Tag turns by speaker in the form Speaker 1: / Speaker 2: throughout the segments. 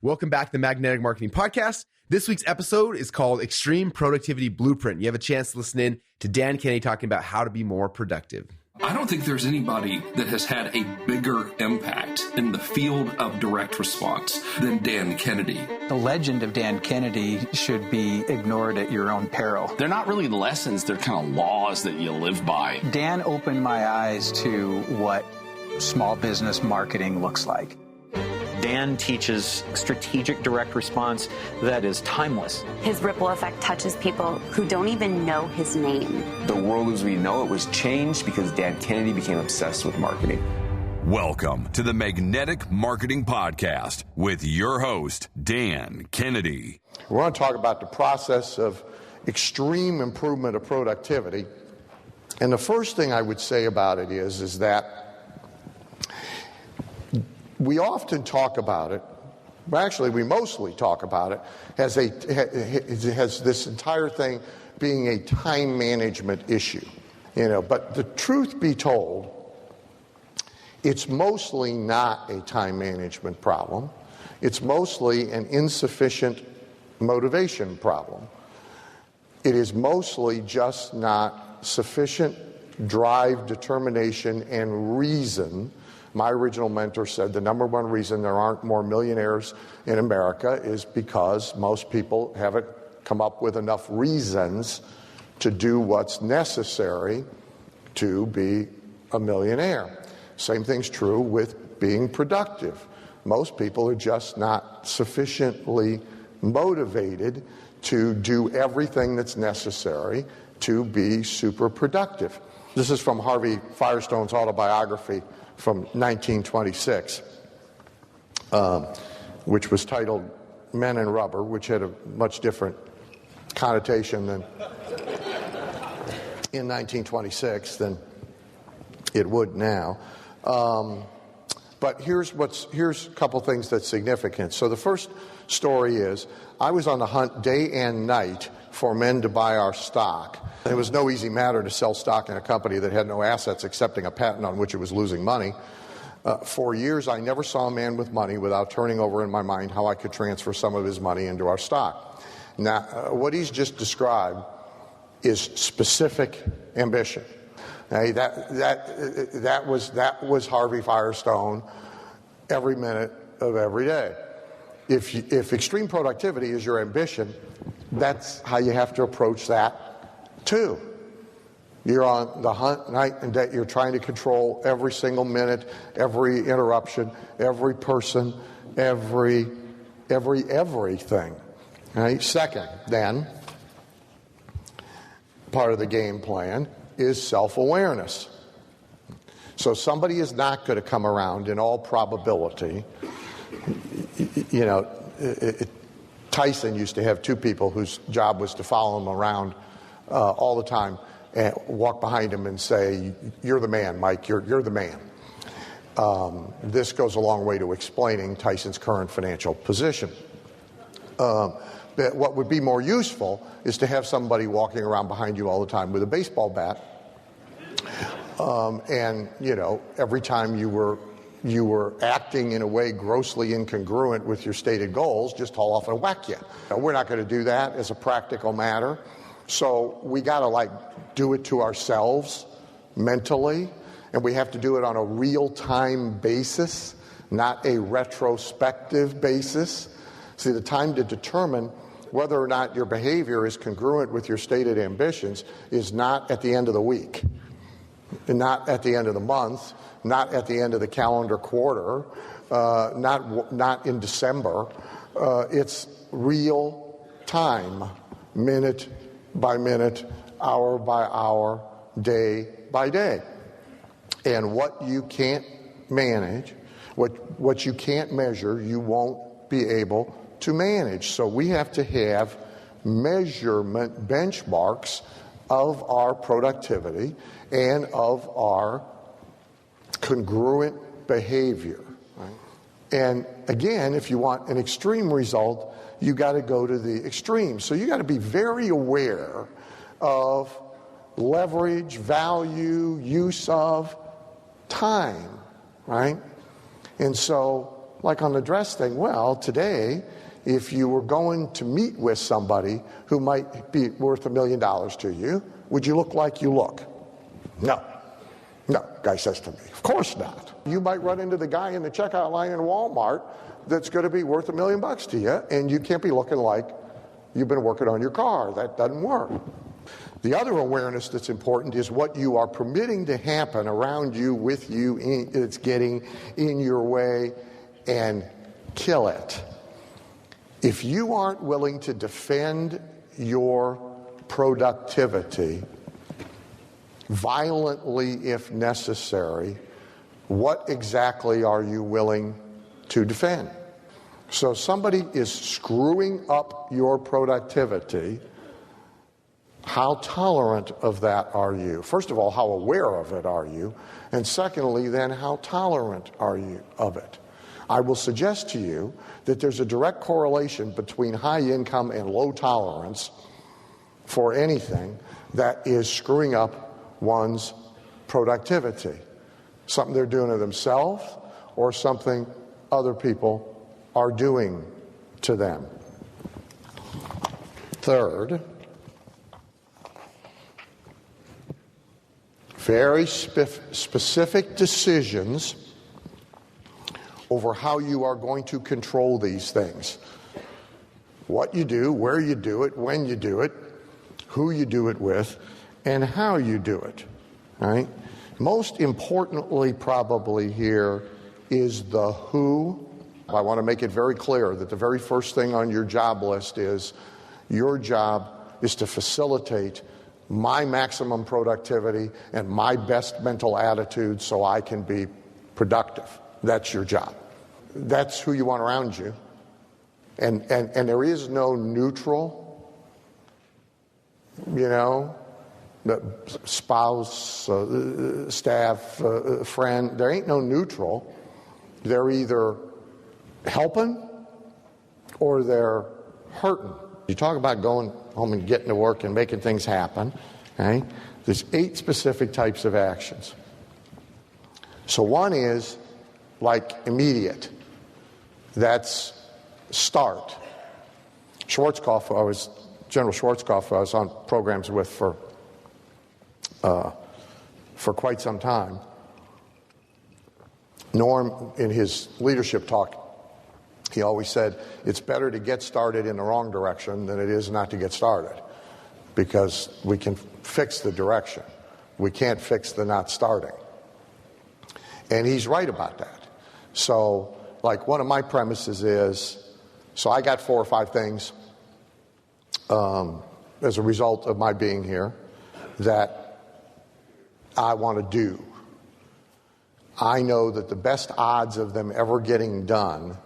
Speaker 1: Welcome back to the Magnetic Marketing Podcast. This week's episode is called Extreme Productivity Blueprint. You have a chance to listen in to Dan Kennedy talking about how to be more productive.
Speaker 2: I don't think there's anybody that has had a bigger impact in the field of direct response than Dan Kennedy.
Speaker 3: The legend of Dan Kennedy should be ignored at your own peril.
Speaker 4: They're not really lessons, they're kind of laws that you live by.
Speaker 3: Dan opened my eyes to what small business marketing looks like.
Speaker 5: Dan teaches strategic direct response that is timeless.
Speaker 6: His ripple effect touches people who don't even know his name.
Speaker 7: The world as we know it was changed because Dan Kennedy became obsessed with marketing.
Speaker 8: Welcome to the Magnetic Marketing Podcast with your host, Dan Kennedy.
Speaker 9: We want to talk about the process of extreme improvement of productivity. And the first thing I would say about it is that we often talk about it, actually we mostly talk about it, as this entire thing being a time management issue. But the truth be told, it's mostly not a time management problem. It's mostly an insufficient motivation problem. It is mostly just not sufficient drive, determination, and reason. My original mentor said the number one reason there aren't more millionaires in America is because most people haven't come up with enough reasons to do what's necessary to be a millionaire. Same thing's true with being productive. Most people are just not sufficiently motivated to do everything that's necessary to be super productive. This is from Harvey Firestone's autobiography from 1926, which was titled Men and Rubber, which had a much different connotation than in 1926 than it would now. But here's a couple things that's significant. So the first story is, I was on the hunt day and night for men to buy our stock. It was no easy matter to sell stock in a company that had no assets excepting a patent on which it was losing money. For years, I never saw a man with money without turning over in my mind how I could transfer some of his money into our stock. Now, what he's just described is specific ambition. Now, that was Harvey Firestone every minute of every day. If extreme productivity is your ambition, that's how you have to approach that too. You're on the hunt night and day. You're trying to control every single minute, every interruption, every person, everything. Right? Second, then, part of the game plan is self-awareness. So somebody is not going to come around in all probability. Tyson used to have two people whose job was to follow him around all the time and walk behind him and say, "You're the man, Mike, you're the man." This goes a long way to explaining Tyson's current financial position. But what would be more useful is to have somebody walking around behind you all the time with a baseball bat. And every time you were acting in a way grossly incongruent with your stated goals, just haul off and whack you. We're not going to do that as a practical matter. So we got to do it to ourselves mentally, and we have to do it on a real-time basis, not a retrospective basis. See, the time to determine whether or not your behavior is congruent with your stated ambitions is not at the end of the week, not at the end of the month, not at the end of the calendar quarter, not in December. It's real time, minute by minute, hour by hour, day by day. And what you can't manage, what you can't measure, you won't be able to manage. So we have to have measurement benchmarks of our productivity and of our congruent behavior. Right? And again, if you want an extreme result, you got to go to the extreme. So you got to be very aware of leverage, value, use of time, right? And so like on the dress thing, well, today, if you were going to meet with somebody who might be worth $1 million to you, would you look like you look? No. No, guy says to me, of course not. You might run into the guy in the checkout line in Walmart that's going to be worth $1 million to you, and you can't be looking like you've been working on your car. That doesn't work. The other awareness that's important is what you are permitting to happen around you, with you, it's getting in your way, and kill it. If you aren't willing to defend your productivity violently if necessary, what exactly are you willing to defend? So somebody is screwing up your productivity. How tolerant of that are you? First of all, how aware of it are you? And secondly, then, how tolerant are you of it? I will suggest to you that there's a direct correlation between high income and low tolerance for anything that is screwing up one's productivity. Something they're doing to themselves or something other people are doing to them. Third, very specific decisions over how you are going to control these things. What you do, where you do it, when you do it, who you do it with, and how you do it. Right? Most importantly, probably here, is the who. I want to make it very clear that the very first thing on your job list is your job is to facilitate my maximum productivity and my best mental attitude so I can be productive. That's your job. That's who you want around you. And there is no neutral, spouse, staff, friend. There ain't no neutral. They're either helping or they're hurting. You talk about going home and getting to work and making things happen. Okay? There's 8 specific types of actions. So one is like immediate. That's start. General Schwarzkopf, I was on programs with for quite some time. Norm, in his leadership talk, he always said, it's better to get started in the wrong direction than it is not to get started, because we can fix the direction. We can't fix the not starting. And he's right about that. So, like, one of my premises is, so I got 4 or 5 things as a result of my being here that I want to do. I know that the best odds of them ever getting done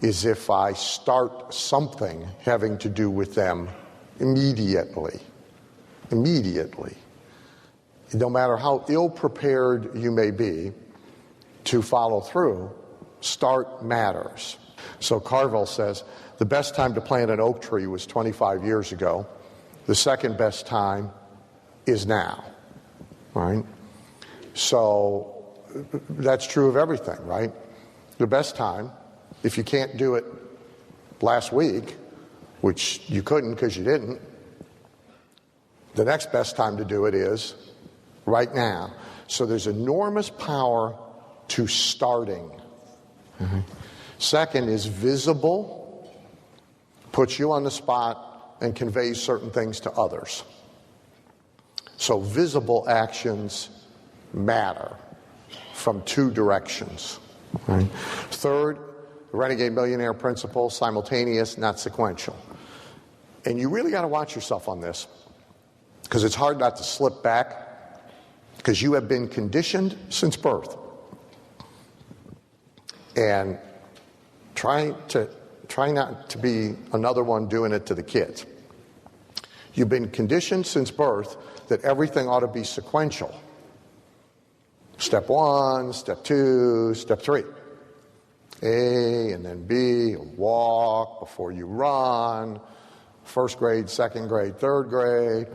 Speaker 9: is if I start something having to do with them immediately. Immediately. No matter how ill-prepared you may be to follow through, start matters. So Carville says, the best time to plant an oak tree was 25 years ago. The second best time is now. Right? So that's true of everything, right? The best time, if you can't do it last week, which you couldn't because you didn't, the next best time to do it is right now. So there's enormous power to starting. Mm-hmm. Second is visible, puts you on the spot and conveys certain things to others. So visible actions matter from 2 directions. Right? Third, the Renegade Millionaire Principle, simultaneous, not sequential. And you really got to watch yourself on this, because it's hard not to slip back, because you have been conditioned since birth. And try not to be another one doing it to the kids. You've been conditioned since birth that everything ought to be sequential. Step 1, step 2, step 3. A and then B, walk before you run, 1st grade, 2nd grade, 3rd grade,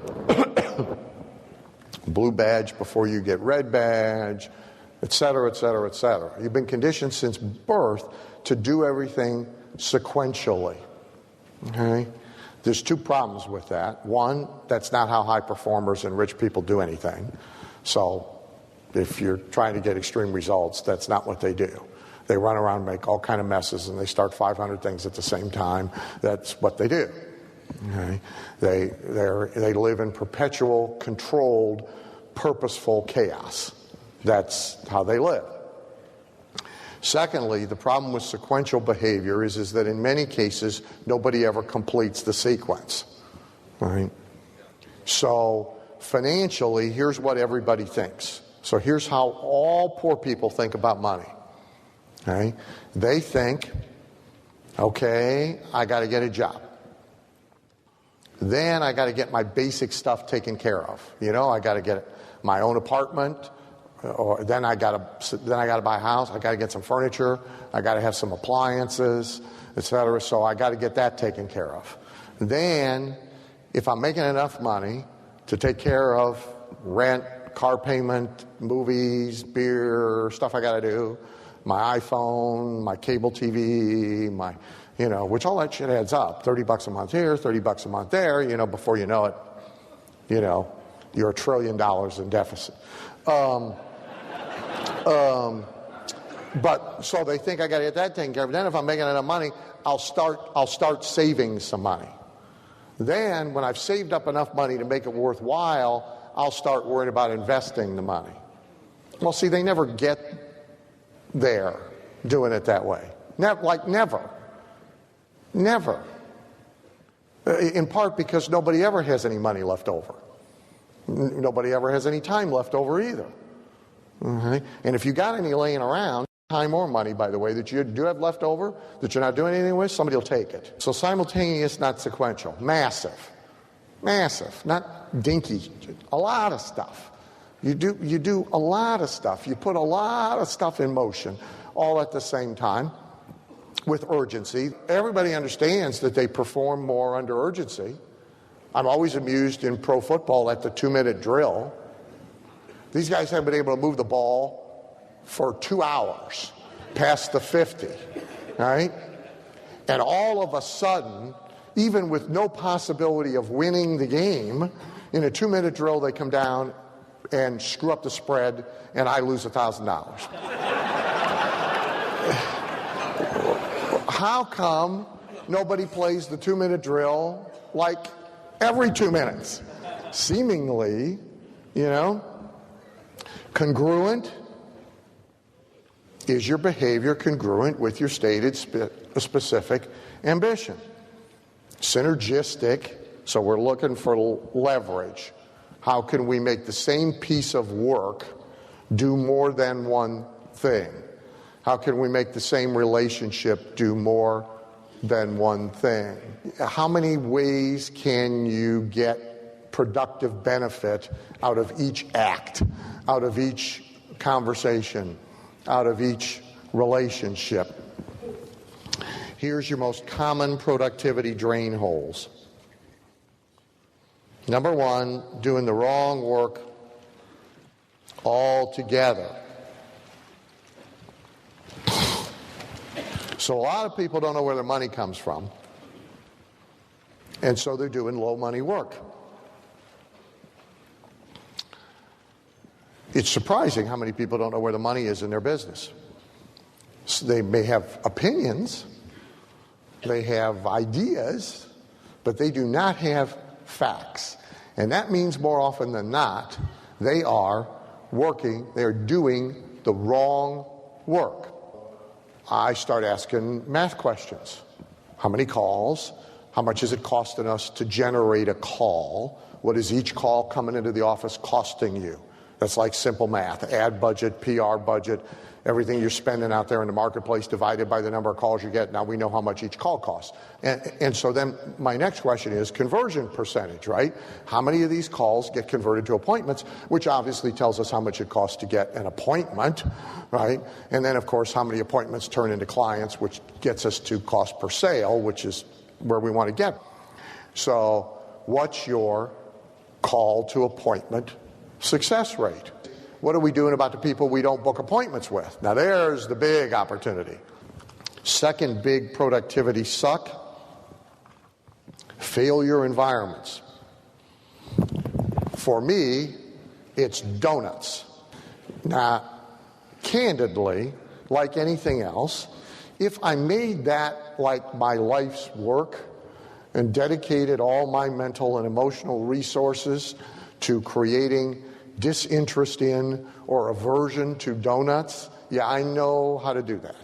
Speaker 9: blue badge before you get red badge, etc., etc., etc. You've been conditioned since birth to do everything sequentially. Okay? There's two problems with that. One, that's not how high performers and rich people do anything. So if you're trying to get extreme results, that's not what they do. They run around and make all kind of messes, and they start 500 things at the same time. That's what they do. Okay? They live in perpetual, controlled, purposeful chaos. That's how they live. Secondly, the problem with sequential behavior is that in many cases, nobody ever completes the sequence. Right? So financially, here's what everybody thinks. So here's how all poor people think about money. Okay? They think, okay, I got to get a job. Then I got to get my basic stuff taken care of. You know, I got to get my own apartment, or then I got to buy a house. I got to get some furniture. I got to have some appliances, etc. So I got to get that taken care of. Then, if I'm making enough money to take care of rent, car payment, movies, beer, stuff I got to do, my iPhone, my cable TV, which all that shit adds up. $30 a month here, $30 a month there, before you know it, you're $1 trillion in deficit. But so they think I got to get that taken care of. Then if I'm making enough money, I'll start saving some money. Then when I've saved up enough money to make it worthwhile, I'll start worrying about investing the money. Well, see, they never get there doing it that way. Never. Never. In part because nobody ever has any money left over. Nobody ever has any time left over either. Okay? And if you got any laying around, time or money, by the way, that you do have left over, that you're not doing anything with, somebody will take it. So simultaneous, not sequential. Massive. Not dinky. A lot of stuff. You do a lot of stuff. You put a lot of stuff in motion all at the same time with urgency. Everybody understands that they perform more under urgency. I'm always amused in pro football at the 2-minute drill. These guys have been able to move the ball for 2 hours past the 50, right? And all of a sudden, even with no possibility of winning the game, in a 2-minute drill they come down and screw up the spread, and I lose $1,000. How come nobody plays the 2-minute drill like every 2 minutes? Seemingly, congruent. Is your behavior congruent with your stated specific ambition? Synergistic, so we're looking for leverage. How can we make the same piece of work do more than one thing? How can we make the same relationship do more than one thing? How many ways can you get productive benefit out of each act, out of each conversation, out of each relationship? Here's your most common productivity drain holes. Number one, doing the wrong work altogether. So a lot of people don't know where their money comes from, and so they're doing low money work. It's surprising how many people don't know where the money is in their business. So they may have opinions, they have ideas, but they do not have facts. And that means more often than not, they are doing the wrong work. I start asking math questions. How many calls? How much is it costing us to generate a call? What is each call coming into the office costing you? That's like simple math. Ad budget, PR budget, everything you're spending out there in the marketplace divided by the number of calls you get. Now we know how much each call costs. And so then my next question is conversion percentage, right? How many of these calls get converted to appointments, which obviously tells us how much it costs to get an appointment, right? And then, of course, how many appointments turn into clients, which gets us to cost per sale, which is where we want to get. So what's your call to appointment success rate? What are we doing about the people we don't book appointments with? Now there's the big opportunity. Second big productivity suck, failure environments. For me, it's donuts. Now, candidly, like anything else, if I made that like my life's work and dedicated all my mental and emotional resources to creating disinterest in or aversion to donuts, yeah, I know how to do that.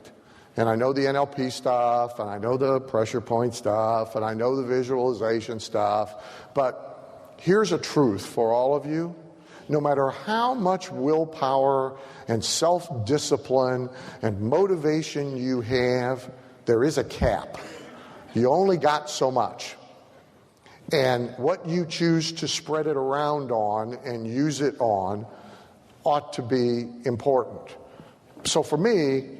Speaker 9: And I know the NLP stuff, and I know the pressure point stuff, and I know the visualization stuff. But here's a truth for all of you. No matter how much willpower and self-discipline and motivation you have, there is a cap. You only got so much. And what you choose to spread it around on and use it on ought to be important. So for me,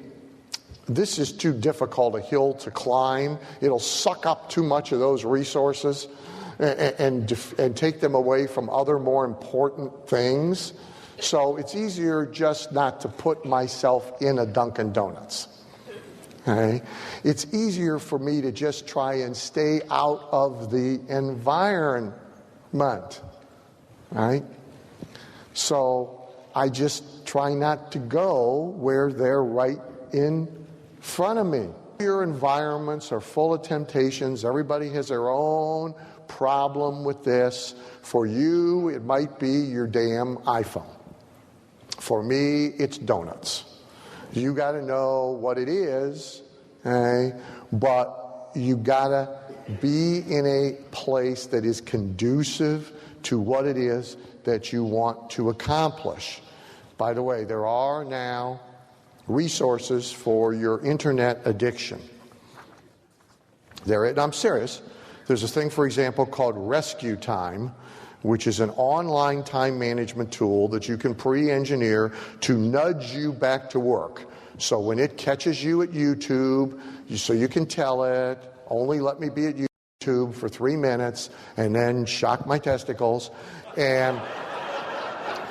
Speaker 9: this is too difficult a hill to climb. It'll suck up too much of those resources and take them away from other more important things. So it's easier just not to put myself in a Dunkin' Donuts. Okay? It's easier for me to just try and stay out of the environment. Right? So I just try not to go where they're right in front of me. Your environments are full of temptations. Everybody has their own problem with this. For you, it might be your damn iPhone. For me, it's donuts. You got to know what it is, okay? But you got to be in a place that is conducive to what it is that you want to accomplish. By the way, there are now resources for your internet addiction. And I'm serious. There's a thing, for example, called Rescue Time, which is an online time management tool that you can pre-engineer to nudge you back to work. So when it catches you at YouTube, so you can tell it, only let me be at YouTube for 3 minutes and then shock my testicles. And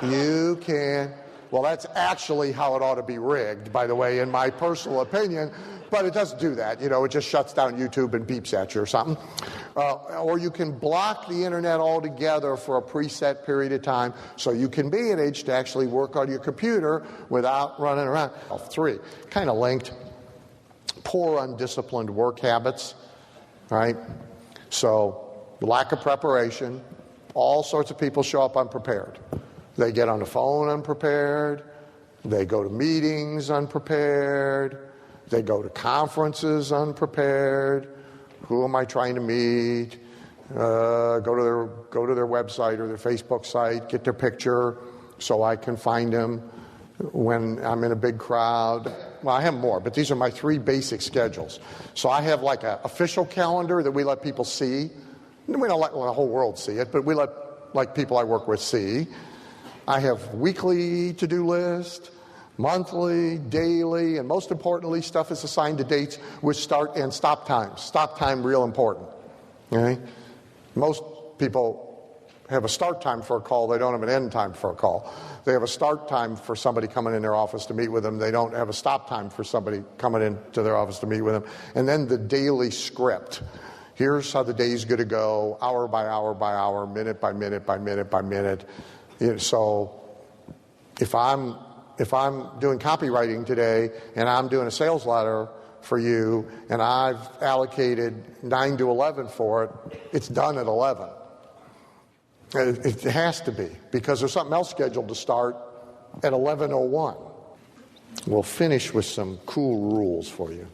Speaker 9: you can... Well, that's actually how it ought to be rigged, by the way, in my personal opinion, but it doesn't do that. You know, it just shuts down YouTube and beeps at you or something. Or you can block the internet altogether for a preset period of time so you can be at age to actually work on your computer without running around. 3, kind of linked, poor undisciplined work habits, right? So lack of preparation. All sorts of people show up unprepared. They get on the phone unprepared. They go to meetings unprepared. They go to conferences unprepared. Who am I trying to meet? Go to their website or their Facebook site, get their picture so I can find them when I'm in a big crowd. Well, I have more, but these are my 3 basic schedules. So I have like an official calendar that we let people see. We don't let the whole world see it, but we let like people I work with see. I have weekly to-do list, monthly, daily, and most importantly, stuff is assigned to dates with start and stop times. Stop time, real important. Okay? Most people have a start time for a call. They don't have an end time for a call. They have a start time for somebody coming in their office to meet with them. They don't have a stop time for somebody coming into their office to meet with them. And then the daily script. Here's how the day's going to go, hour by hour by hour, minute by minute by minute by minute. So if I'm doing copywriting today and I'm doing a sales letter for you and I've allocated 9 to 11 for it, it's done at 11. It has to be, because there's something else scheduled to start at 11:01. We'll finish with some cool rules for you.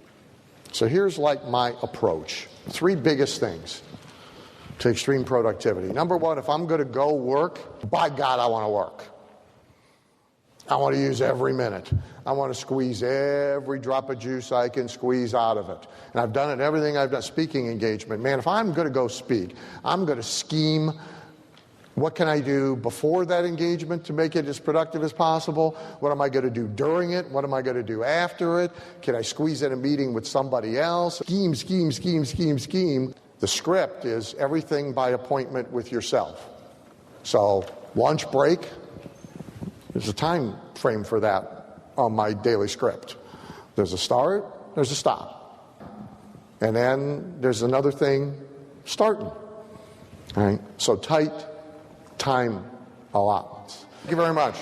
Speaker 9: So here's like my approach. 3 biggest things to extreme productivity. Number 1, if I'm going to go work, by God, I want to work. I want to use every minute. I want to squeeze every drop of juice I can squeeze out of it. And I've done it, everything I've done. Speaking engagement. Man, if I'm going to go speak, I'm going to scheme what can I do before that engagement to make it as productive as possible? What am I going to do during it? What am I going to do after it? Can I squeeze in a meeting with somebody else? Scheme, scheme, scheme, scheme, scheme. The script is everything by appointment with yourself. So lunch break, there's a time frame for that on my daily script. There's a start, there's a stop. And then there's another thing, starting. All right? So tight time allowance. Thank you very much.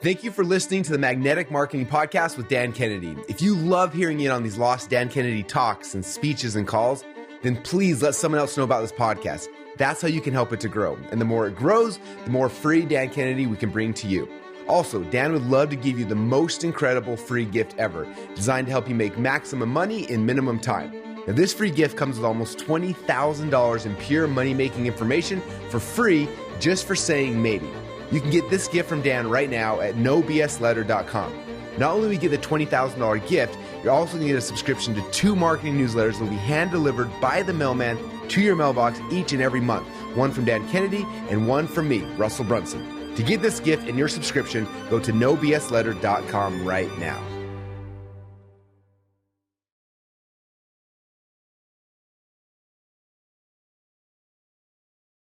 Speaker 1: Thank you for listening to the Magnetic Marketing Podcast with Dan Kennedy. If you love hearing in on these lost Dan Kennedy talks and speeches and calls, then please let someone else know about this podcast. That's how you can help it to grow. And the more it grows, the more free Dan Kennedy we can bring to you. Also, Dan would love to give you the most incredible free gift ever, designed to help you make maximum money in minimum time. Now, this free gift comes with almost $20,000 in pure money-making information for free just for saying maybe. You can get this gift from Dan right now at nobsletter.com. Not only will you get the $20,000 gift, you're also going to get a subscription to 2 marketing newsletters that will be hand-delivered by the mailman to your mailbox each and every month. One from Dan Kennedy and one from me, Russell Brunson. To get this gift and your subscription, go to nobsletter.com right now.